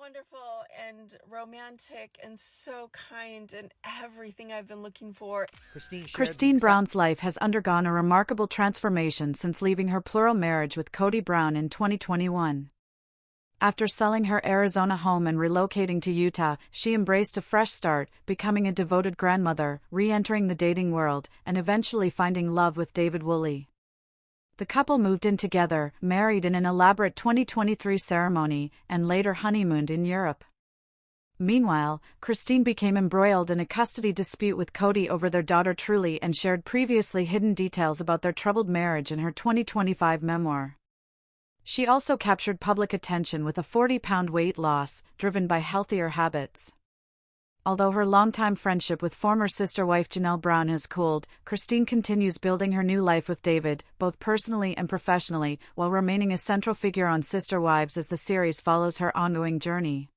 wonderful and romantic and so kind and everything I've been looking for. Christine Brown's life has undergone a remarkable transformation since leaving her plural marriage with Cody Brown in 2021. After selling her Arizona home and relocating to Utah, she embraced a fresh start, becoming a devoted grandmother, re-entering the dating world, and eventually finding love with David Woolley. The couple moved in together, married in an elaborate 2023 ceremony, and later honeymooned in Europe. Meanwhile, Christine became embroiled in a custody dispute with Cody over their daughter Truly and shared previously hidden details about their troubled marriage in her 2025 memoir. She also captured public attention with a 40-pound weight loss, driven by healthier habits. Although her longtime friendship with former sister-wife Janelle Brown has cooled, Christine continues building her new life with David, both personally and professionally, while remaining a central figure on Sister Wives as the series follows her ongoing journey.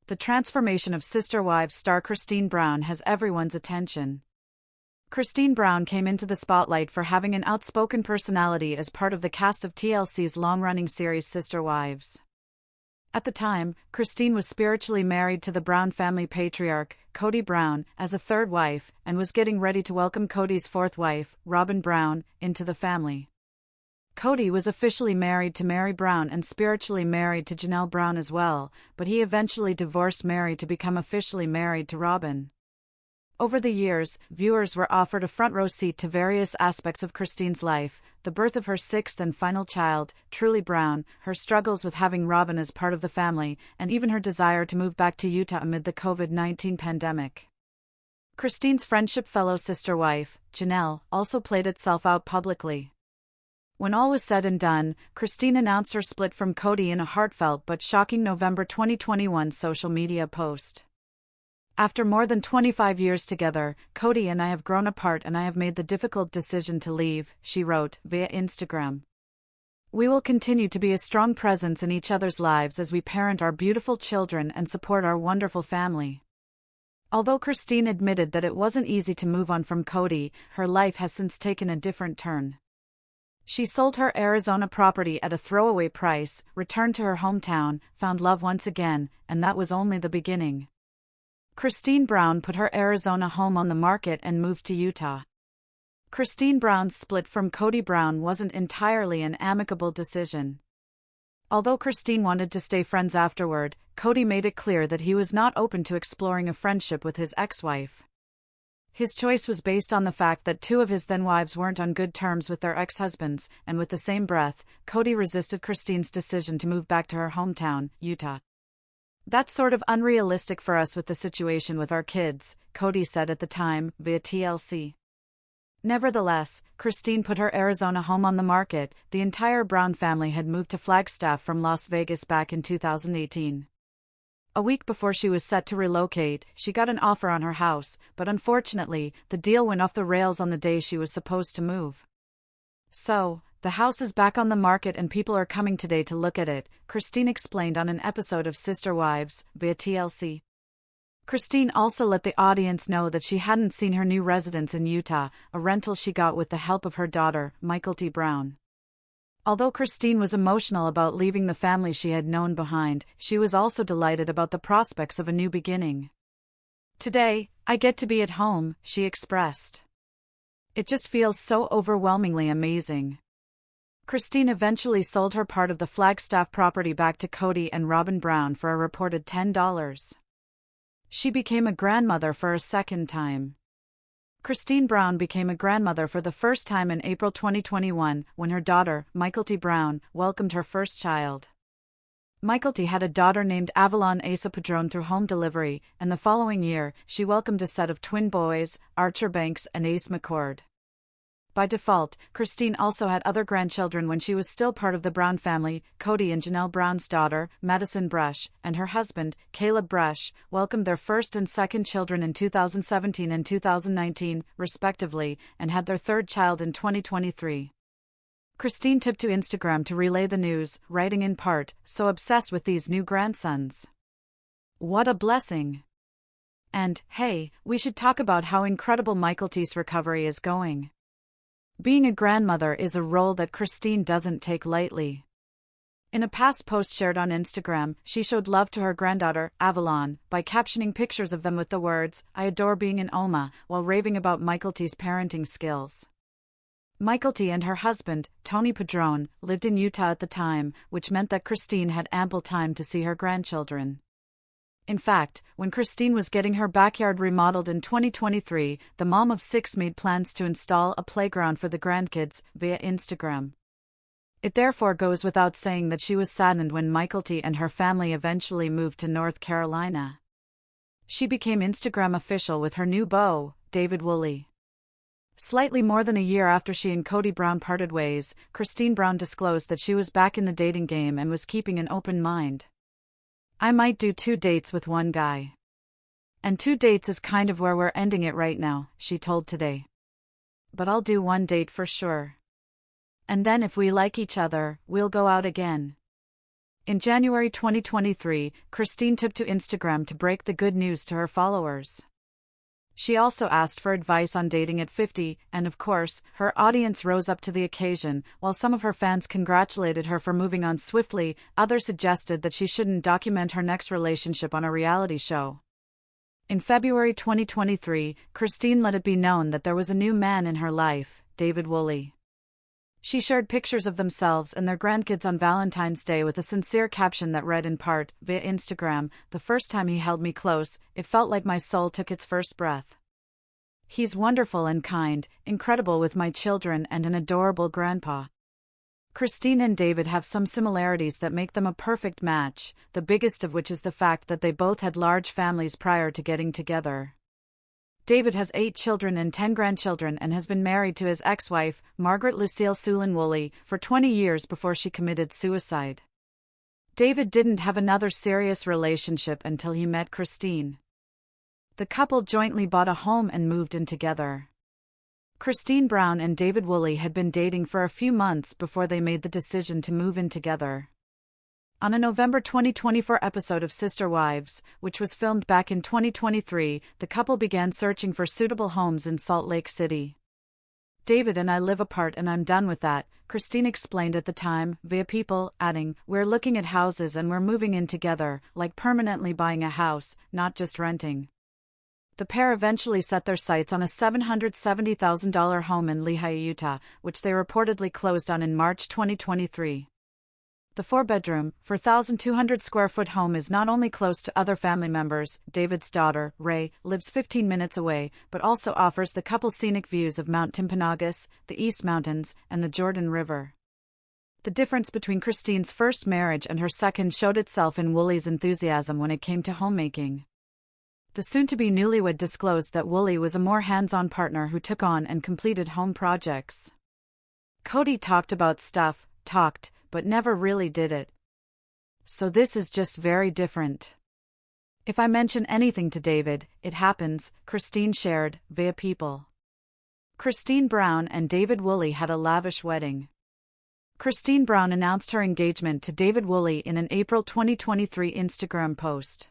The transformation of Sister Wives star Christine Brown has everyone's attention. Christine Brown came into the spotlight for having an outspoken personality as part of the cast of TLC's long-running series Sister Wives. At the time, Christine was spiritually married to the Brown family patriarch, Cody Brown, as a third wife, and was getting ready to welcome Cody's fourth wife, Robin Brown, into the family. Cody was officially married to Mary Brown and spiritually married to Janelle Brown as well, but he eventually divorced Mary to become officially married to Robin. Over the years, viewers were offered a front-row seat to various aspects of Christine's life: the birth of her sixth and final child, Truly Brown, her struggles with having Robin as part of the family, and even her desire to move back to Utah amid the COVID-19 pandemic. Christine's friendship fellow sister wife, Janelle, also played itself out publicly. When all was said and done, Christine announced her split from Cody in a heartfelt but shocking November 2021 social media post. "After more than 25 years together, Cody and I have grown apart and I have made the difficult decision to leave," she wrote, via Instagram. "We will continue to be a strong presence in each other's lives as we parent our beautiful children and support our wonderful family." Although Christine admitted that it wasn't easy to move on from Cody, her life has since taken a different turn. She sold her Arizona property at a throwaway price, returned to her hometown, found love once again, and that was only the beginning. Christine Brown put her Arizona home on the market and moved to Utah. Christine Brown's split from Cody Brown wasn't entirely an amicable decision. Although Christine wanted to stay friends afterward, Cody made it clear that he was not open to exploring a friendship with his ex-wife. His choice was based on the fact that two of his then-wives weren't on good terms with their ex-husbands, and with the same breath, Cody resisted Christine's decision to move back to her hometown, Utah. "That's sort of unrealistic for us with the situation with our kids," Cody said at the time, via TLC. Nevertheless, Christine put her Arizona home on the market. The entire Brown family had moved to Flagstaff from Las Vegas back in 2018. A week before she was set to relocate, she got an offer on her house, but unfortunately, the deal went off the rails on the day she was supposed to move. "So, the house is back on the market and people are coming today to look at it," Christine explained on an episode of Sister Wives, via TLC. Christine also let the audience know that she hadn't seen her new residence in Utah, a rental she got with the help of her daughter, Michael T. Brown. Although Christine was emotional about leaving the family she had known behind, she was also delighted about the prospects of a new beginning. "Today, I get to be at home," she expressed. "It just feels so overwhelmingly amazing." Christine eventually sold her part of the Flagstaff property back to Cody and Robin Brown for a reported $10. She became a grandmother for a second time. Christine Brown became a grandmother for the first time in April 2021, when her daughter, Michael T. Brown, welcomed her first child. Michael T. had a daughter named Avalon Asa Padron through home delivery, and the following year, she welcomed a set of twin boys, Archer Banks and Ace McCord. By default, Christine also had other grandchildren when she was still part of the Brown family. Cody and Janelle Brown's daughter, Madison Brush, and her husband, Caleb Brush, welcomed their first and second children in 2017 and 2019, respectively, and had their third child in 2023. Christine took to Instagram to relay the news, writing in part, "So obsessed with these new grandsons. What a blessing. And, hey, we should talk about how incredible Michael T's recovery is going." Being a grandmother is a role that Christine doesn't take lightly. In a past post shared on Instagram, she showed love to her granddaughter, Avalon, by captioning pictures of them with the words, "I adore being in Oma," while raving about Michael T's parenting skills. Michael T and her husband, Tony Padron, lived in Utah at the time, which meant that Christine had ample time to see her grandchildren. In fact, when Christine was getting her backyard remodeled in 2023, the mom of 6 made plans to install a playground for the grandkids via Instagram. It therefore goes without saying that she was saddened when Michael T and her family eventually moved to North Carolina. She became Instagram official with her new beau, David Woolley. Slightly more than a year after she and Cody Brown parted ways, Christine Brown disclosed that she was back in the dating game and was keeping an open mind. "I might do 2 dates with one guy. And 2 dates is kind of where we're ending it right now," she told Today. "But I'll do 1 date for sure. And then if we like each other, we'll go out again." In January 2023, Christine took to Instagram to break the good news to her followers. She also asked for advice on dating at 50, and of course, her audience rose up to the occasion. While some of her fans congratulated her for moving on swiftly, others suggested that she shouldn't document her next relationship on a reality show. In February 2023, Christine let it be known that there was a new man in her life, David Woolley. She shared pictures of themselves and their grandkids on Valentine's Day with a sincere caption that read in part, via Instagram, "The first time he held me close, it felt like my soul took its first breath. He's wonderful and kind, incredible with my children and an adorable grandpa." Christine and David have some similarities that make them a perfect match, the biggest of which is the fact that they both had large families prior to getting together. David has 8 children and 10 grandchildren and has been married to his ex-wife, Margaret Lucille Sulin Woolley, for 20 years before she committed suicide. David didn't have another serious relationship until he met Christine. The couple jointly bought a home and moved in together. Christine Brown and David Woolley had been dating for a few months before they made the decision to move in together. On a November 2024 episode of Sister Wives, which was filmed back in 2023, the couple began searching for suitable homes in Salt Lake City. "David and I live apart and I'm done with that," Christine explained at the time, via People, adding, "We're looking at houses and we're moving in together, like permanently buying a house, not just renting." The pair eventually set their sights on a $770,000 home in Lehi, Utah, which they reportedly closed on in March 2023. The 4-bedroom, 4,200-square-foot home is not only close to other family members. David's daughter, Ray, lives 15 minutes away, but also offers the couple scenic views of Mount Timpanogos, the East Mountains, and the Jordan River. The difference between Christine's first marriage and her second showed itself in Woolley's enthusiasm when it came to homemaking. The soon-to-be newlywed disclosed that Woolley was a more hands-on partner who took on and completed home projects. Cody talked about stuff, but never really did it. So this is just very different. "If I mention anything to David, it happens," Christine shared, via People. Christine Brown and David Woolley had a lavish wedding. Christine Brown announced her engagement to David Woolley in an April 2023 Instagram post.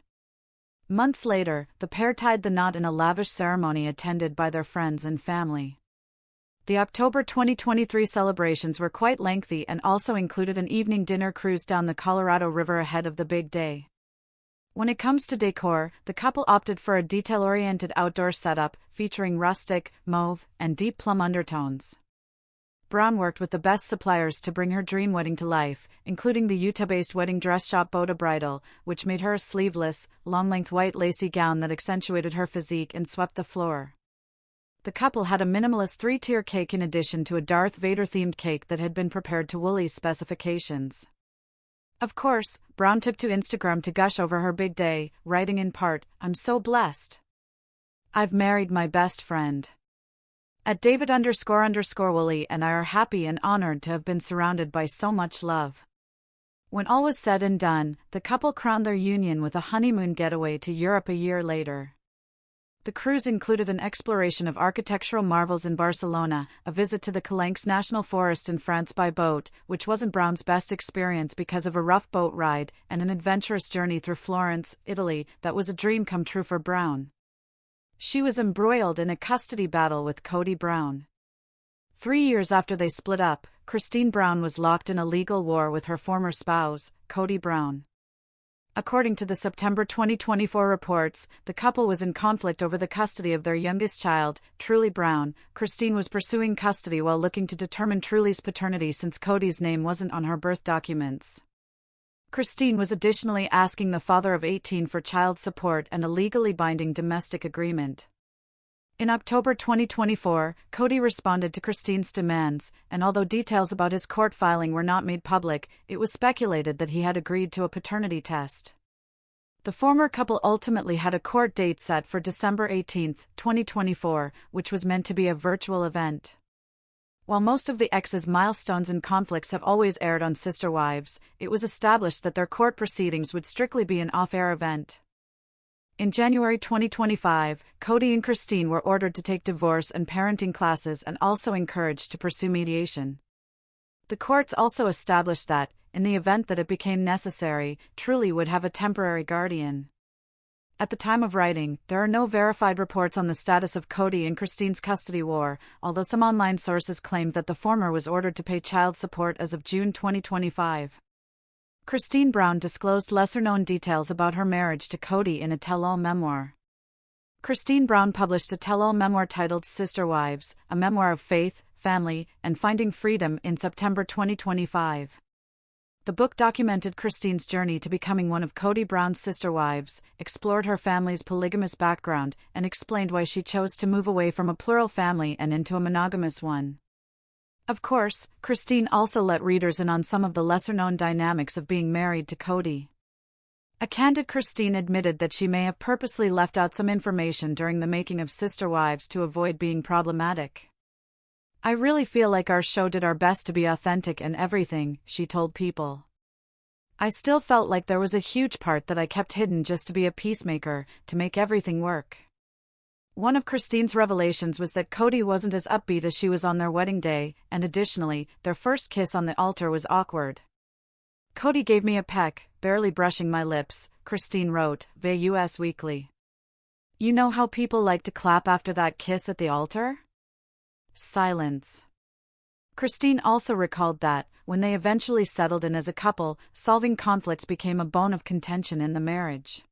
Months later, the pair tied the knot in a lavish ceremony attended by their friends and family. The October 2023 celebrations were quite lengthy and also included an evening dinner cruise down the Colorado River ahead of the big day. When it comes to decor, the couple opted for a detail-oriented outdoor setup, featuring rustic, mauve, and deep plum undertones. Brown worked with the best suppliers to bring her dream wedding to life, including the Utah-based wedding dress shop Boda Bridal, which made her a sleeveless, long-length white lacy gown that accentuated her physique and swept the floor. The couple had a minimalist 3-tier cake in addition to a Darth Vader-themed cake that had been prepared to Woolley's specifications. Of course, Brown took to Instagram to gush over her big day, writing in part, "I'm so blessed. I've married my best friend. At David__Woolley and I are happy and honored to have been surrounded by so much love." When all was said and done, the couple crowned their union with a honeymoon getaway to Europe a year later. The cruise included an exploration of architectural marvels in Barcelona, a visit to the Calanques National Forest in France by boat, which wasn't Brown's best experience because of a rough boat ride, and an adventurous journey through Florence, Italy, that was a dream come true for Brown. She was embroiled in a custody battle with Cody Brown. 3 years after they split up, Christine Brown was locked in a legal war with her former spouse, Cody Brown. According to the September 2024 reports, the couple was in conflict over the custody of their youngest child, Truly Brown. Christine was pursuing custody while looking to determine Truly's paternity since Cody's name wasn't on her birth documents. Christine was additionally asking the father of 18 for child support and a legally binding domestic agreement. In October 2024, Cody responded to Christine's demands, and although details about his court filing were not made public, it was speculated that he had agreed to a paternity test. The former couple ultimately had a court date set for December 18, 2024, which was meant to be a virtual event. While most of the ex's milestones and conflicts have always aired on Sister Wives, it was established that their court proceedings would strictly be an off-air event. In January 2025, Cody and Christine were ordered to take divorce and parenting classes and also encouraged to pursue mediation. The courts also established that, in the event that it became necessary, Truly would have a temporary guardian. At the time of writing, there are no verified reports on the status of Cody and Christine's custody war, although some online sources claimed that the former was ordered to pay child support as of June 2025. Christine Brown disclosed lesser-known details about her marriage to Cody in a tell-all memoir. Christine Brown published a tell-all memoir titled Sister Wives, a memoir of faith, family, and finding freedom in September 2025. The book documented Christine's journey to becoming one of Cody Brown's sister wives, explored her family's polygamous background, and explained why she chose to move away from a plural family and into a monogamous one. Of course, Christine also let readers in on some of the lesser-known dynamics of being married to Cody. A candid Christine admitted that she may have purposely left out some information during the making of Sister Wives to avoid being problematic. "I really feel like our show did our best to be authentic and everything," she told People. "I still felt like there was a huge part that I kept hidden just to be a peacemaker, to make everything work." One of Christine's revelations was that Cody wasn't as upbeat as she was on their wedding day, and additionally, their first kiss on the altar was awkward. "Cody gave me a peck, barely brushing my lips," Christine wrote, via US Weekly. "You know how people like to clap after that kiss at the altar?" Silence. Christine also recalled that, when they eventually settled in as a couple, solving conflicts became a bone of contention in the marriage.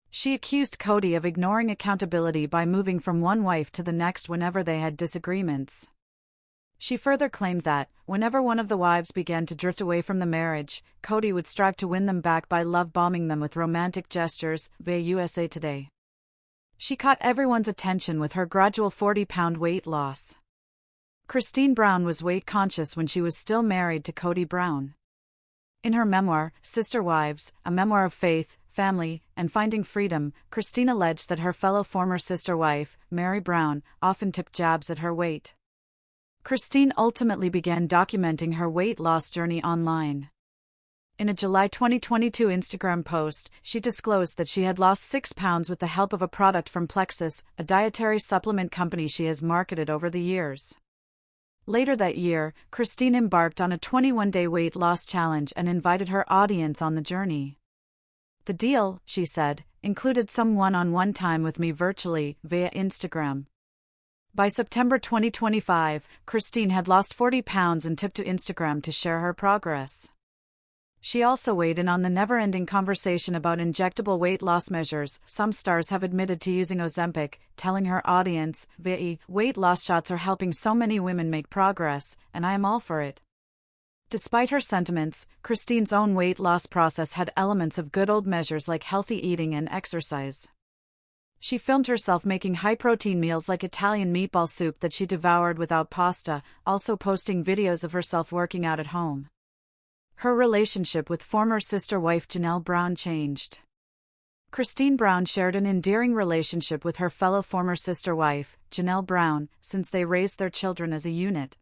She accused Cody of ignoring accountability by moving from one wife to the next whenever they had disagreements. She further claimed that, whenever one of the wives began to drift away from the marriage, Cody would strive to win them back by love-bombing them with romantic gestures, via USA Today. She caught everyone's attention with her gradual 40-pound weight loss. Christine Brown was weight-conscious when she was still married to Cody Brown. In her memoir, Sister Wives, a memoir of faith, family, and finding freedom, Christine alleged that her fellow former sister wife, Mary Brown, often took jabs at her weight. Christine ultimately began documenting her weight loss journey online. In a July 2022 Instagram post, she disclosed that she had lost 6 pounds with the help of a product from Plexus, a dietary supplement company she has marketed over the years. Later that year, Christine embarked on a 21-day weight loss challenge and invited her audience on the journey. "The deal," she said, "included some one-on-one time with me virtually, via Instagram." By September 2025, Christine had lost 40 pounds and took to Instagram to share her progress. She also weighed in on the never-ending conversation about injectable weight loss measures. Some stars have admitted to using Ozempic, telling her audience, via "Weight loss shots are helping so many women make progress, and I am all for it." Despite her sentiments, Christine's own weight loss process had elements of good old measures like healthy eating and exercise. She filmed herself making high-protein meals like Italian meatball soup that she devoured without pasta, also posting videos of herself working out at home. Her relationship with former sister wife Janelle Brown changed. Christine Brown shared an endearing relationship with her fellow former sister wife, Janelle Brown, since they raised their children as a unit.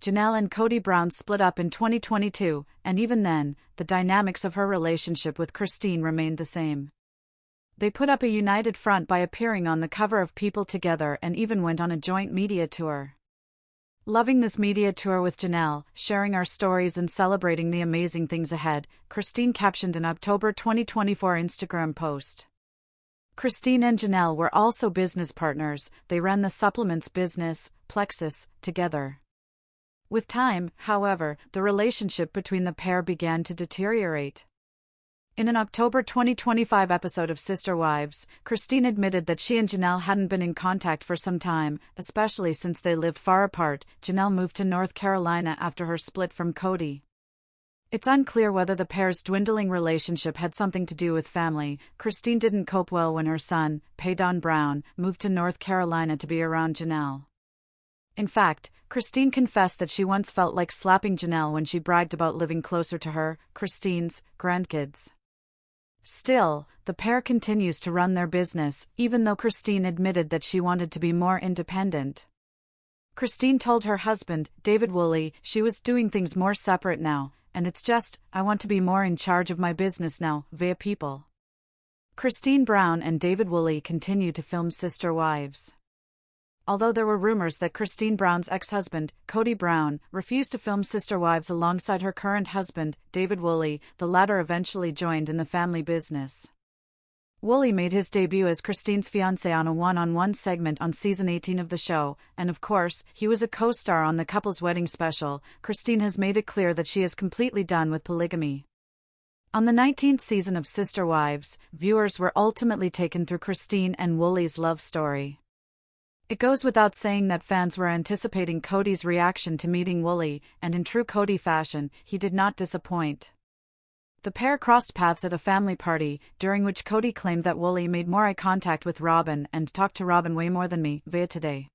Janelle and Cody Brown split up in 2022, and even then, the dynamics of her relationship with Christine remained the same. They put up a united front by appearing on the cover of People together and even went on a joint media tour. "Loving this media tour with Janelle, sharing our stories and celebrating the amazing things ahead," Christine captioned an October 2024 Instagram post. Christine and Janelle were also business partners. They ran the supplements business, Plexus, together. With time, however, the relationship between the pair began to deteriorate. In an October 2025 episode of Sister Wives, Christine admitted that she and Janelle hadn't been in contact for some time, especially since they lived far apart. Janelle moved to North Carolina after her split from Cody. It's unclear whether the pair's dwindling relationship had something to do with family. Christine didn't cope well when her son, Paydon Brown, moved to North Carolina to be around Janelle. In fact, Christine confessed that she once felt like slapping Janelle when she bragged about living closer to her, Christine's, grandkids. Still, the pair continues to run their business, even though Christine admitted that she wanted to be more independent. Christine told her husband, David Woolley, she was doing things more separate now, and it's just, I want to be more in charge of my business now, via People. Christine Brown and David Woolley continue to film Sister Wives. Although there were rumors that Christine Brown's ex-husband, Cody Brown, refused to film Sister Wives alongside her current husband, David Woolley, the latter eventually joined in the family business. Woolley made his debut as Christine's fiancé on a one-on-one segment on season 18 of the show, and of course, he was a co-star on the couple's wedding special. Christine has made it clear that she is completely done with polygamy. On the 19th season of Sister Wives, viewers were ultimately taken through Christine and Woolley's love story. It goes without saying that fans were anticipating Cody's reaction to meeting Woolley, and in true Cody fashion, he did not disappoint. The pair crossed paths at a family party, during which Cody claimed that Woolley made more eye contact with Robin and talked to Robin way more than me, via Today.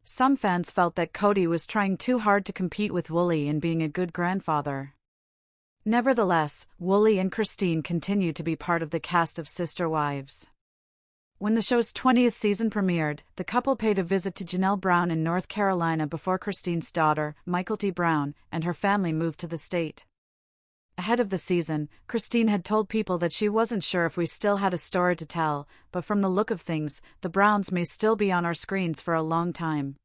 Some fans felt that Cody was trying too hard to compete with Woolley in being a good grandfather. Nevertheless, Woolley and Christine continue to be part of the cast of Sister Wives. When the show's 20th season premiered, the couple paid a visit to Janelle Brown in North Carolina before Christine's daughter, Michael T. Brown, and her family moved to the state. Ahead of the season, Christine had told People that she wasn't sure if we still had a story to tell, but from the look of things, the Browns may still be on our screens for a long time.